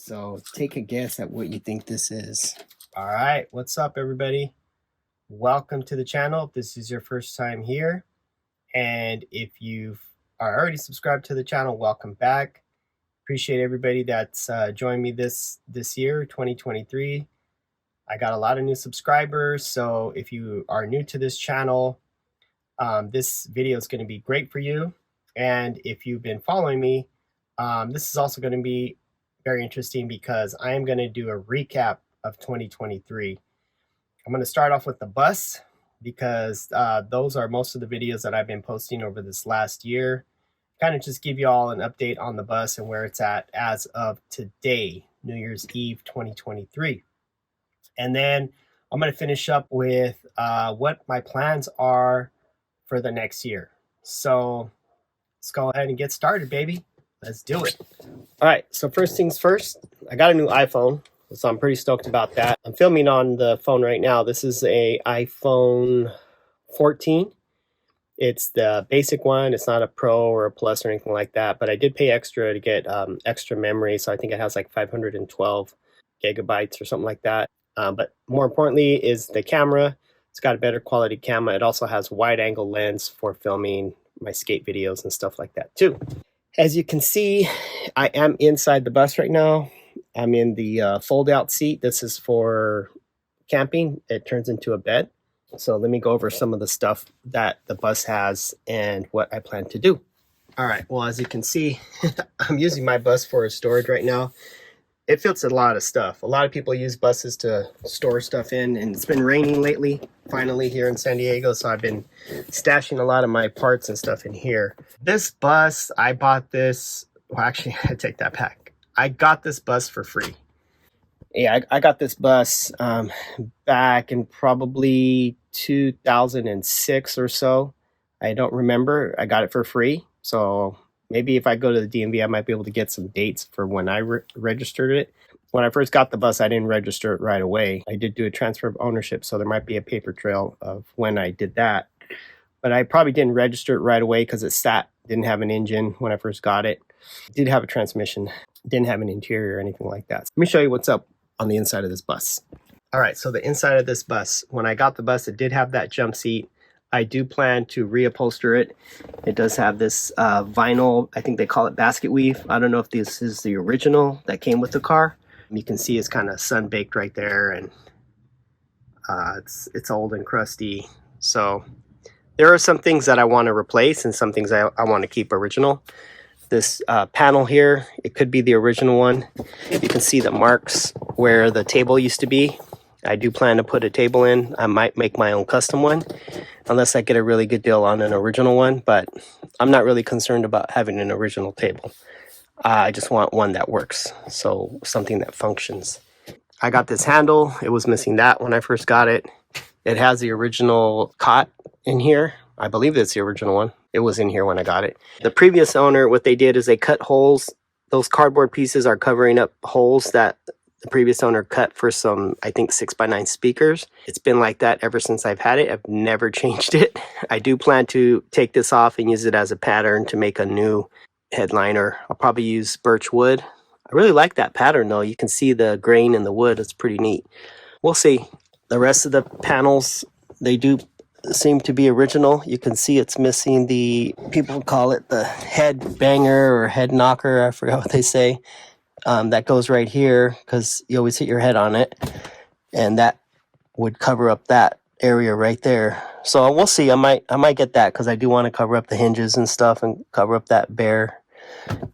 So take a guess at what you think this is. All right, what's up everybody? Welcome to the channel. If this is your first time here, and if you are already subscribed to the channel, welcome back. Appreciate everybody that's joined me this year, 2023. I got a lot of new subscribers, so if you are new to this channel, this video is going to be great for you. And if you've been following me, this is also going to be very interesting because I am going to do a recap of 2023. I'm going to start off with the bus because those are most of the videos that I've been posting over this last year. Kind of just give you all an update on the bus and where it's at as of today, New Year's Eve 2023. And then I'm going to finish up with what my plans are for the next year. So let's go ahead and get started, baby. Let's do it. All right, so first things first, I got a new iPhone, so I'm pretty stoked about that. I'm filming on the phone right now. This is a iPhone 14. It's the basic one. It's not a Pro or a Plus or anything like that, but I did pay extra to get extra memory, so I think it has like 512 gigabytes or something like that. But more importantly is the camera. It's got a better quality camera. It also has wide angle lens for filming my skate videos and stuff like that too. As you can see, I am inside the bus right now. I'm in the fold out seat. This is for camping. It turns into a bed. So let me go over some of the stuff that the bus has and what I plan to do. All right, well, as you can see, I'm using my bus for storage right now. It fits a lot of stuff. A lot of people use buses to store stuff in, and it's been raining lately, finally here in San Diego, so I've been stashing a lot of my parts and stuff in here. This bus, I bought this, well, actually, I take that back. I got this bus for free. Yeah, I got this bus back in probably 2006 or so. I don't remember. I got it for free, so maybe if I go to the DMV, I might be able to get some dates for when I registered it. When I first got the bus, I didn't register it right away. I did do a transfer of ownership, so there might be a paper trail of when I did that. But I probably didn't register it right away because it didn't have an engine when I first got it. It did have a transmission, didn't have an interior or anything like that. So let me show you what's up on the inside of this bus. All right, so the inside of this bus, when I got the bus, it did have that jump seat. I do plan to reupholster it. It does have this vinyl, I think they call it basket weave. I don't know if this is the original that came with the car. You can see it's kind of sun-baked right there, and it's old and crusty. So there are some things that I want to replace and some things I want to keep original. This panel here, it could be the original one. You can see the marks where the table used to be. I do plan to put a table in. I might make my own custom one unless I get a really good deal on an original one, but I'm not really concerned about having an original table. I just want one that works, so something that functions. I got this handle. It was missing that when I first got it. It has the original cot in here. I believe it's the original one. It was in here when I got it. The previous owner, what they did is they cut holes. Those cardboard pieces are covering up holes that the previous owner cut for some, I think, 6x9 speakers. It's been like that ever since I've had it. I've never changed it. I do plan to take this off and use it as a pattern to make a new headliner. I'll probably use birch wood. I really like that pattern though. You can see the grain in the wood. It's pretty neat. We'll see. The rest of the panels, they do seem to be original. You can see it's missing the, people call it the head banger or head knocker. I forgot what they say. That goes right here because you always hit your head on it, and that would cover up that area right there. So we'll see. I might get that because I do want to cover up the hinges and stuff and cover up that bare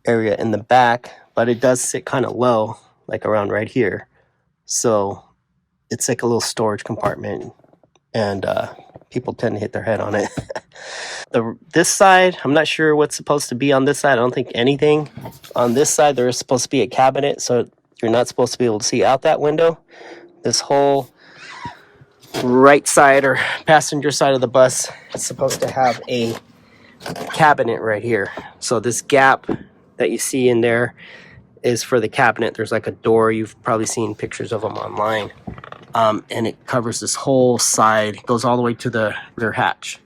area in the back, but it does sit kind of low, like around right here. So it's like a little storage compartment, and people tend to hit their head on it. This side, I'm not sure what's supposed to be on this side. I don't think anything. On this side, there is supposed to be a cabinet, so you're not supposed to be able to see out that window. This whole right side or passenger side of the bus is supposed to have a cabinet right here. So this gap that you see in there is for the cabinet. There's like a door. You've probably seen pictures of them online. And it covers this whole side, goes all the way to the rear hatch.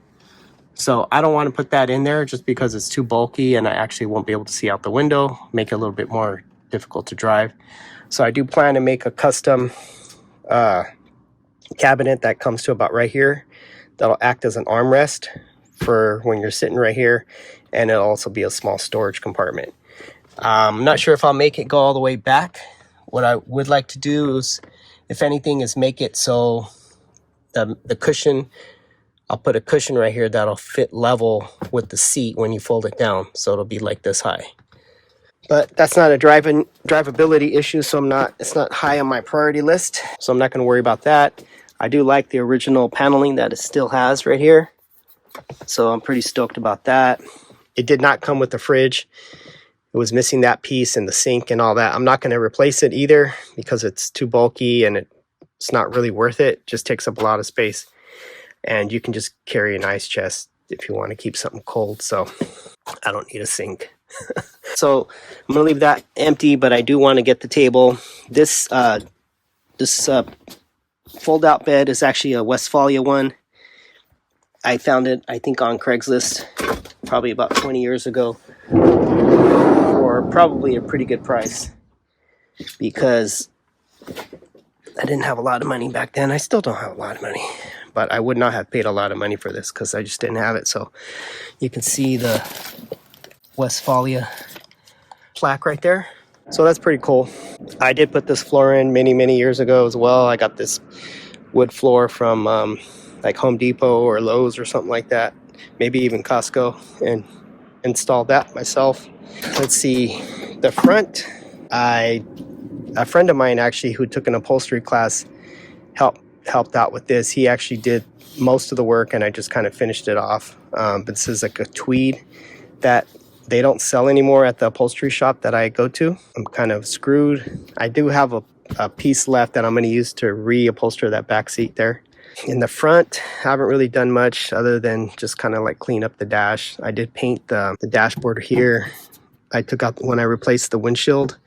So I don't want to put that in there just because it's too bulky and I actually won't be able to see out the window, make it a little bit more difficult to drive. So I do plan to make a custom cabinet that comes to about right here. That'll act as an armrest for when you're sitting right here, and it'll also be a small storage compartment. I'm not sure if I'll make it go all the way back. What I would like to do is, if anything, is make it so the cushion, I'll put a cushion right here that'll fit level with the seat when you fold it down, so it'll be like this high. But that's not a drivability issue, so it's not high on my priority list, so I'm not going to worry about that. I do like the original paneling that it still has right here, so I'm pretty stoked about that. It did not come with the fridge. It was missing that piece and the sink and all that. I'm not going to replace it either because it's too bulky and it's not really worth it. It just takes up a lot of space, and you can just carry an ice chest if you want to keep something cold, so I don't need a sink. So I'm gonna leave that empty, but I do want to get the table. This fold out bed is actually a Westfalia one. I found it, I think, on Craigslist probably about 20 years ago for probably a pretty good price, because I didn't have a lot of money back then. I still don't have a lot of money, but I would not have paid a lot of money for this because I just didn't have it. So you can see the Westfalia plaque right there. So that's pretty cool. I did put this floor in many years ago as well. I got this wood floor from like Home Depot or Lowe's or something like that, maybe even Costco, and installed that myself. Let's see, the front, a friend of mine actually who took an upholstery class helped out with this. He actually did most of the work and I just kind of finished it off. But this is like a tweed that they don't sell anymore at the upholstery shop that I go to. I'm kind of screwed. I do have a piece left that I'm going to use to reupholster that back seat there. In the front, I haven't really done much other than just kind of like clean up the dash. I did paint the dashboard here. I took out, when I replaced the windshield,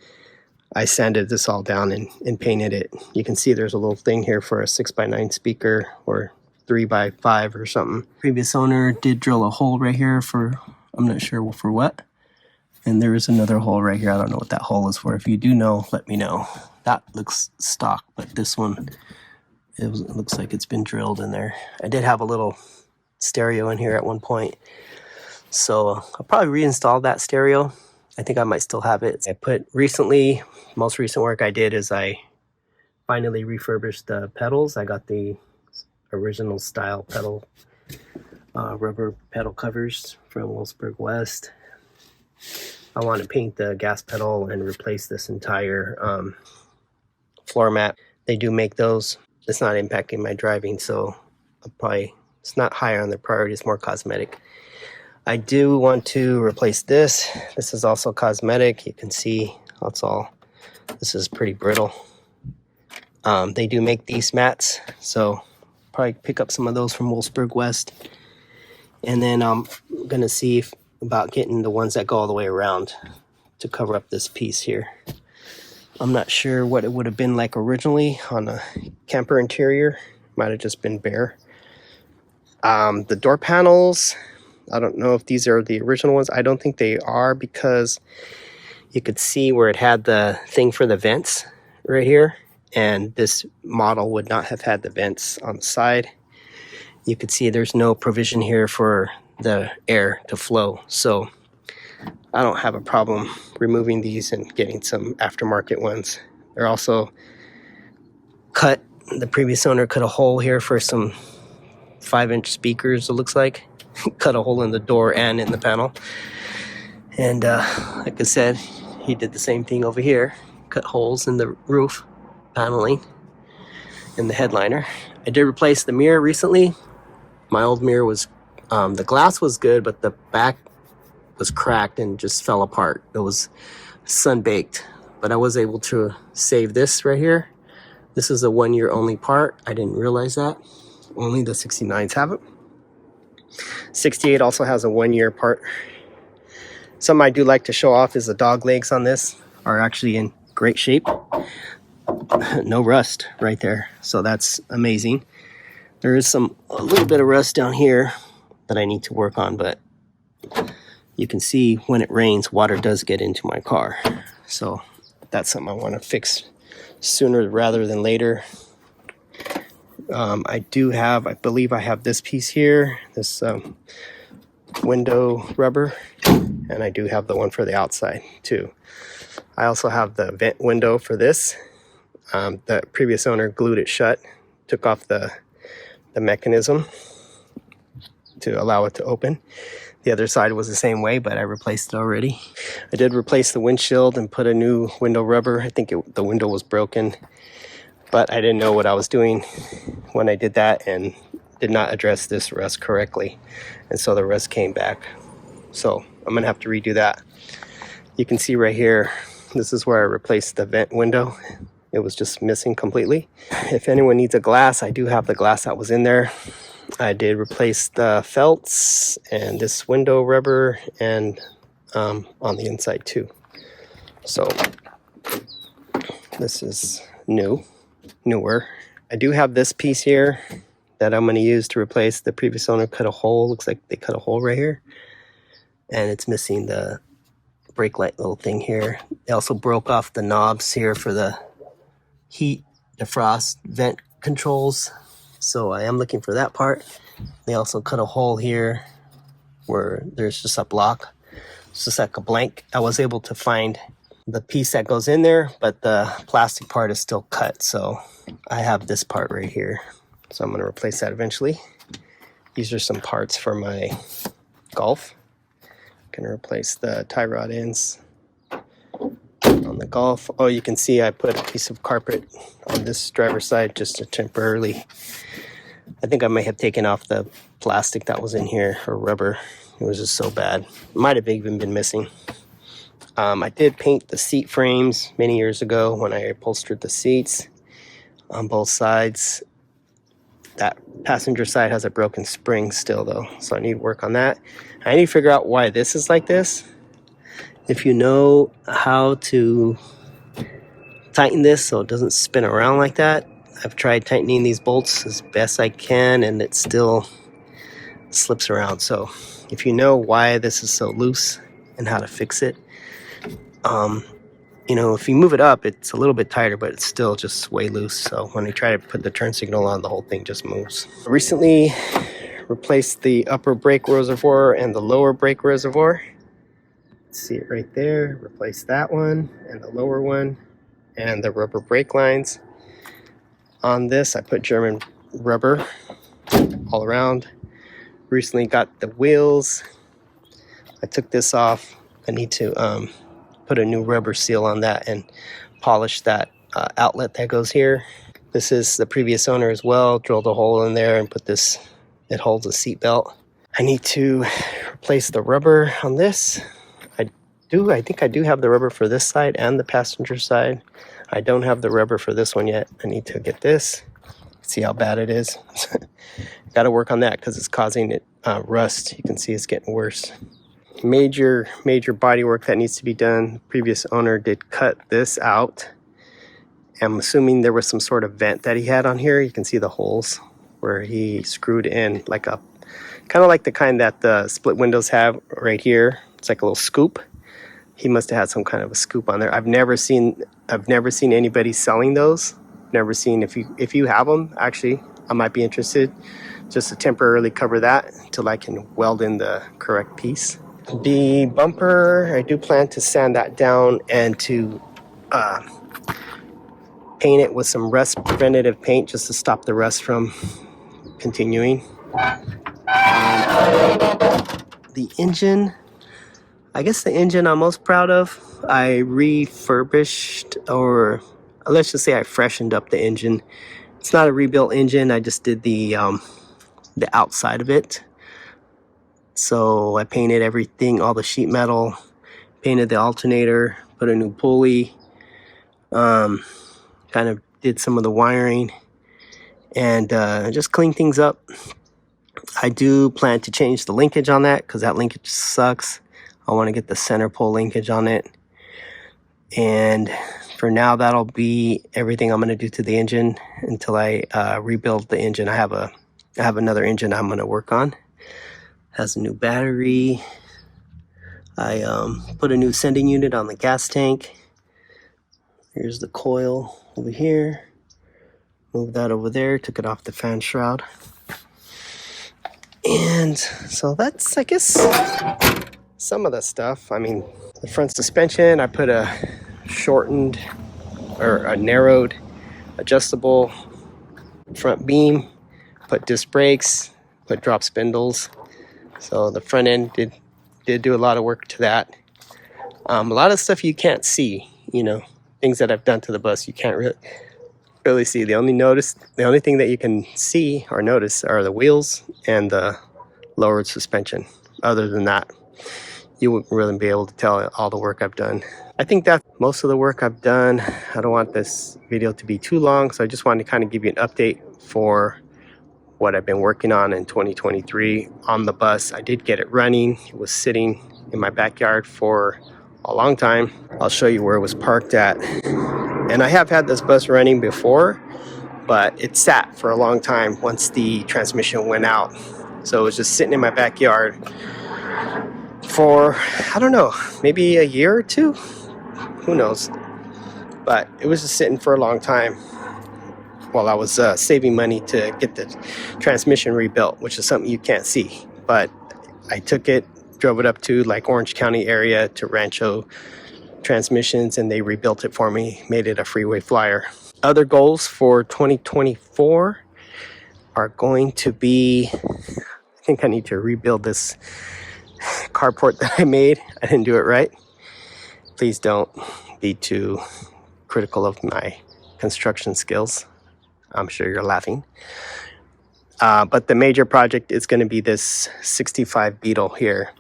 I sanded this all down and painted it. You can see there's a little thing here for a 6x9 speaker or 3x5 or something. Previous owner did drill a hole right here for, I'm not sure for what. And there is another hole right here. I don't know what that hole is for. If you do know, let me know. That looks stock, but this one, it looks like it's been drilled in there. I did have a little stereo in here at one point, so I'll probably reinstall that stereo. I think I might still have it. I put recently, most recent work I did is I finally refurbished the pedals. I got the original style pedal, rubber pedal covers from Wolfsburg West. I want to paint the gas pedal and replace this entire floor mat. They do make those. It's not impacting my driving, so it's not higher on the priority, it's more cosmetic. I do want to replace this. This is also cosmetic. You can see this is pretty brittle. They do make these mats, so probably pick up some of those from Wolfsburg West. And then I'm gonna see about getting the ones that go all the way around to cover up this piece here. I'm not sure what it would have been like originally on a camper interior. Might have just been bare. The door panels, I don't know if these are the original ones. I don't think they are, because you could see where it had the thing for the vents right here, and this model would not have had the vents on the side. You could see there's no provision here for the air to flow, so I don't have a problem removing these and getting some aftermarket ones. They're also cut. The previous owner cut a hole here for some 5-inch speakers, it looks like. Cut a hole in the door and in the panel. And like I said, he did the same thing over here. Cut holes in the roof paneling and the headliner. I did replace the mirror recently. My old mirror was, the glass was good, but the back was cracked and just fell apart. It was sun-baked, but I was able to save this right here. This is a 1-year only part. I didn't realize that. Only the 69s have it. 68 also has a 1-year part. Something I do like to show off is the dog legs on this are actually in great shape. No rust right there, so that's amazing. There is a little bit of rust down here that I need to work on, but you can see when it rains, water does get into my car. So that's something I want to fix sooner rather than later. I believe I have this piece here, this window rubber, and I do have the one for the outside too. I also have the vent window for this. The previous owner glued it shut, took off the mechanism to allow it to open. The other side was the same way, but I replaced it already. I did replace the windshield and put a new window rubber. I think the window was broken, but I didn't know what I was doing when I did that and did not address this rust correctly. And so the rust came back. So I'm gonna have to redo that. You can see right here, this is where I replaced the vent window. It was just missing completely. If anyone needs a glass, I do have the glass that was in there. I did replace the felts and this window rubber and on the inside too. So this is newer. I do have this piece here that I'm going to use to replace. The previous owner cut a hole. Looks like they cut a hole right here. And it's missing the brake light little thing here. They also broke off the knobs here for the heat, defrost, vent controls. So I am looking for that part. They also cut a hole here where there's just a block. It's just like a blank. I was able to find the piece that goes in there, but the plastic part is still cut. So I have this part right here. So I'm going to replace that eventually. These are some parts for my Golf. I'm going to replace the tie rod ends on the Golf. Oh, you can see I put a piece of carpet on this driver's side just to temporarily. I think I may have taken off the plastic that was in here, or rubber. It was just so bad. Might have even been missing. I did paint the seat frames many years ago when I upholstered the seats on both sides. That passenger side has a broken spring still though, so I need to work on that. I need to figure out why this is like this. If you know how to tighten this so it doesn't spin around like that. I've tried tightening these bolts as best I can and it still slips around. So if you know why this is so loose and how to fix it, you know, if you move it up, it's a little bit tighter, but it's still just way loose. So when I try to put the turn signal on, the whole thing just moves. Recently replaced the upper brake reservoir and the lower brake reservoir. See it right there. Replace that one and the lower one and the rubber brake lines. On this, I put German rubber all around. Recently got the wheels. I took this off. I need to put a new rubber seal on that and polish that outlet that goes here. This is the previous owner as well. Drilled a hole in there and put this, it holds a seat belt. I need to replace the rubber on this. I think I do have the rubber for this side and the passenger side. I don't have the rubber for this one yet. I need to get this. See how bad it is. Got to work on that because it's causing it rust. You can see it's getting worse. Major body work that needs to be done. Previous owner did cut this out. I'm assuming there was some sort of vent that he had on here. You can see the holes where he screwed in like a kind of like the kind that the split windows have right here. It's like a little scoop. He must have had some kind of a scoop on there. I've never seen anybody selling those. Never seen. If you have them, actually, I might be interested just to temporarily cover that until I can weld in the correct piece. The bumper, I do plan to sand that down and to paint it with some rust preventative paint just to stop the rust from continuing. The engine, I guess the engine I'm most proud of, I refurbished, or let's just say I freshened up the engine. It's not a rebuilt engine. I just did the outside of it. So I painted everything, all the sheet metal, painted the alternator, put a new pulley, kind of did some of the wiring, and just cleaned things up. I do plan to change the linkage on that because that linkage sucks. I want to get the center pole linkage on it. And for now, that'll be everything I'm going to do to the engine until I rebuild the engine. I have another engine I'm going to work on. Has a new battery. I put a new sending unit on the gas tank. Here's the coil over here. Moved that over there, took it off the fan shroud. And so that's, I guess, some of the stuff. I mean, the front suspension, I put a shortened or a narrowed adjustable front beam, put disc brakes, put drop spindles. So the front end did do a lot of work to that. A lot of stuff you can't see, you know, things that I've done to the bus you can't really see. The only thing that you can see or notice are the wheels and the lowered suspension. Other than that, you wouldn't really be able to tell all the work I've done. I think that's most of the work I've done. I don't want this video to be too long, so I just wanted to kind of give you an update for what I've been working on in 2023 on the bus. I did get it running. It was sitting in my backyard for a long time. I'll show you where it was parked at. And I have had this bus running before, but it sat for a long time once the transmission went out. So it was just sitting in my backyard for, I don't know, maybe a year or two, who knows. But it was just sitting for a long time while I was saving money to get the transmission rebuilt, which is something you can't see. But I took it, drove it up to like Orange County area to Rancho Transmissions, and they rebuilt it for me, made it a freeway flyer. Other goals for 2024 are going to be, I think I need to rebuild this carport that I made. I didn't do it right. Please don't be too critical of my construction skills. I'm sure you're laughing. But the major project is going to be this 65 Beetle here.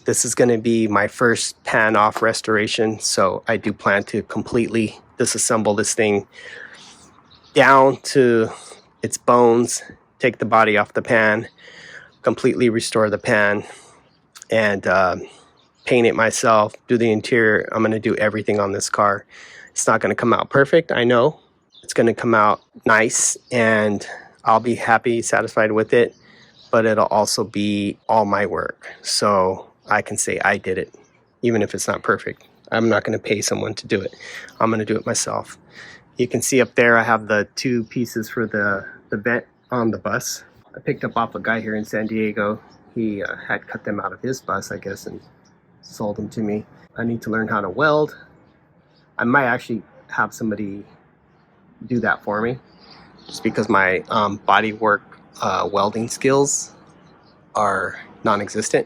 This is going to be my first pan-off restoration, so I do plan to completely disassemble this thing down to its bones, take the body off the pan, completely restore the pan, and paint it myself, do the interior. I'm going to do everything on this car. It's not going to come out perfect, I know. It's going to come out nice, and I'll be happy, satisfied with it, but it'll also be all my work. So I can say I did it, even if it's not perfect. I'm not going to pay someone to do it. I'm going to do it myself. You can see up there I have the two pieces for the vent on the bus. I picked up off a guy here in San Diego. He had cut them out of his bus, I guess, and sold them to me. I need to learn how to weld. I might actually have somebody do that for me, just because my body work welding skills are non-existent.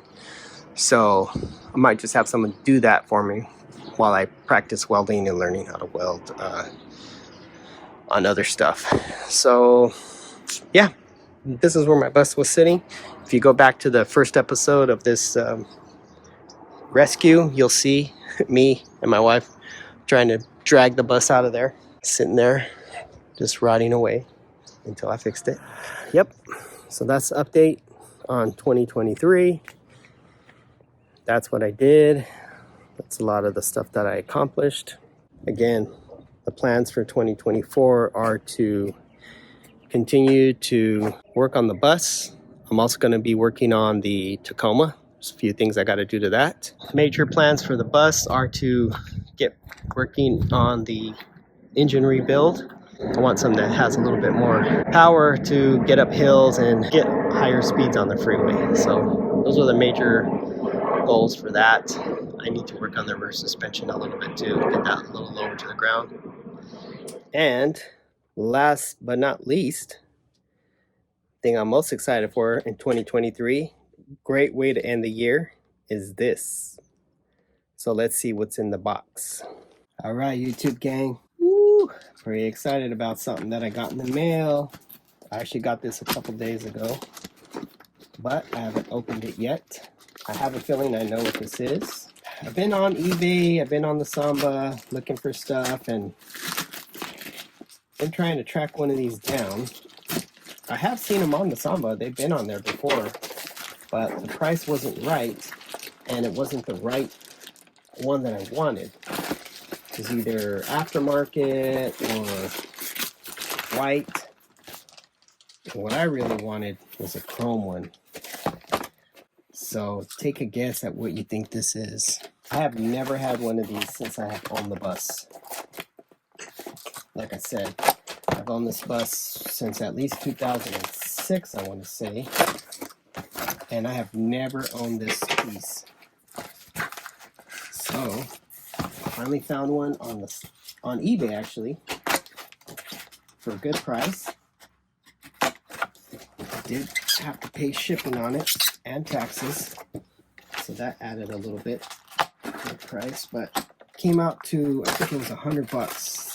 So I might just have someone do that for me while I practice welding and learning how to weld on other stuff. So yeah, this is where my bus was sitting. If you go back to the first episode of this rescue, you'll see me and my wife trying to drag the bus out of there, sitting there just rotting away until I fixed it. Yep, so that's the update on 2023. That's what I did. That's a lot of the stuff that I accomplished. Again, the plans for 2024 are to continue to work on the bus. I'm also going to be working on the Tacoma. There's a few things I got to do to that. Major plans for the bus are to get working on the engine rebuild. I want something that has a little bit more power to get up hills and get higher speeds on the freeway. So those are the major goals for that. I need to work on the rear suspension a little bit too, get that a little lower to the ground. And last but not least, thing I'm most excited for in 2023, great way to end the year, is this. So let's see what's in the box. All right, YouTube gang. Woo, pretty excited about something that I got in the mail. I actually got this a couple days ago, but I haven't opened it yet. I have a feeling I know what this is. I've been on eBay, I've been on the Samba looking for stuff, and been trying to track one of these down. I have seen them on the Samba, they've been on there before, but the price wasn't right, and it wasn't the right one that I wanted. It was either aftermarket or white. And what I really wanted was a chrome one. So take a guess at what you think this is. I have never had one of these since I have owned the bus. Like I said, I've owned this bus since at least 2006, I want to say, and I have never owned this piece. So I finally found one on eBay, actually, for a good price. I did have to pay shipping on it and taxes, so that added a little bit to the price, but came out to, I think it was $100.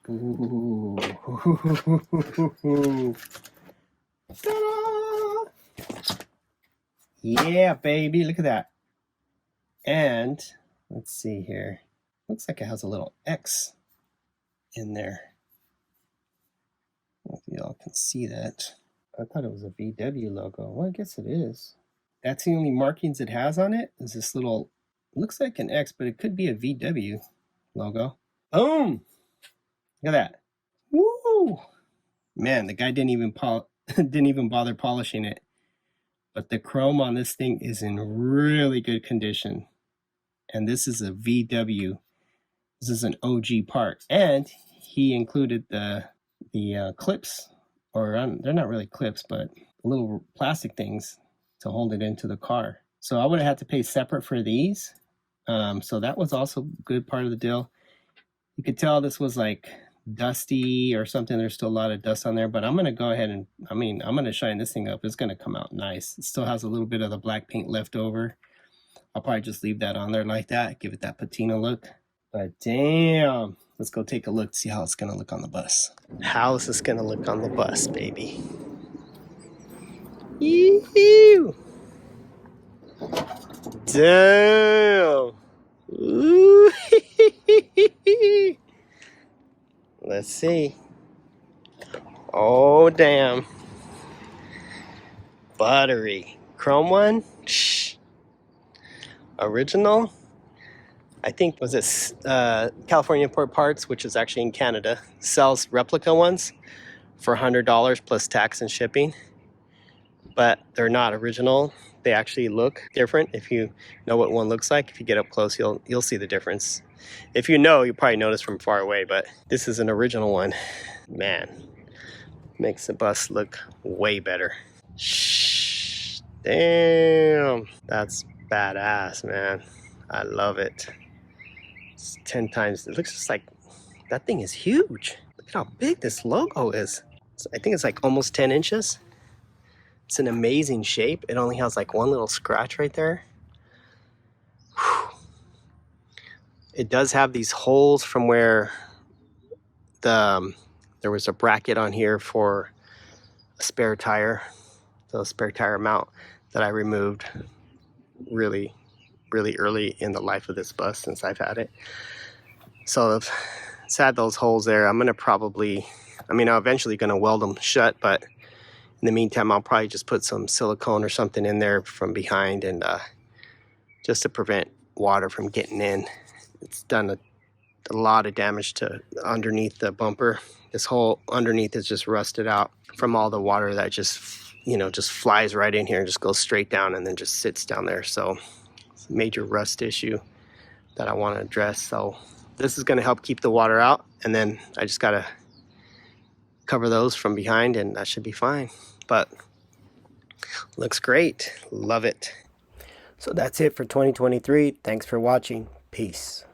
Ooh. Ta-da! Yeah, baby, look at that. And let's see here. Looks like it has a little X in there. I don't know if y'all can see that. I thought it was a VW logo. Well, I guess it is. That's the only markings it has on it, is this little, looks like an X, but it could be a VW logo. Boom! Look at that. Woo! Man, the guy didn't even bother polishing it. But the chrome on this thing is in really good condition. And this is a VW. This is an OG part. And he included the clips, or they're not really clips, but little plastic things to hold it into the car. So I would have had to pay separate for these. So that was also a good part of the deal. You could tell this was like dusty or something. There's still a lot of dust on there, but I'm going to go ahead and, I'm going to shine this thing up. It's going to come out nice. It still has a little bit of the black paint left over. I'll probably just leave that on there like that, give it that patina look. But damn, let's go take a look, see how it's going to look on the bus. How is this going to look on the bus, baby? Yee-hoo! Damn! Ooh. Let's see. Oh, damn. Buttery. Chrome one? Shh. Original? I think, was it California Import Parts, which is actually in Canada, sells replica ones for $100 plus tax and shipping. But they're not original. They actually look different. If you know what one looks like, if you get up close, you'll see the difference. If you know, you probably notice from far away, but this is an original one. Man, makes the bus look way better. Shh, damn, that's badass, man. I love it. It's 10 times, it looks just like, that thing is huge. Look at how big this logo is. I think it's like almost 10 inches. It's an amazing shape. It only has like one little scratch right there. Whew. It does have these holes from where there was a bracket on here for a spare tire. So a spare tire mount that I removed really early in the life of this bus since I've had it. So it's had those holes there. I'm eventually gonna weld them shut, but in the meantime, I'll probably just put some silicone or something in there from behind, and just to prevent water from getting in. It's done a lot of damage to underneath the bumper. This whole underneath is just rusted out from all the water that just flies right in here and just goes straight down and then just sits down there. So it's a major rust issue that I want to address. So this is going to help keep the water out, and then I just got to cover those from behind and that should be fine. But looks great. Love it. So that's it for 2023. Thanks for watching. Peace.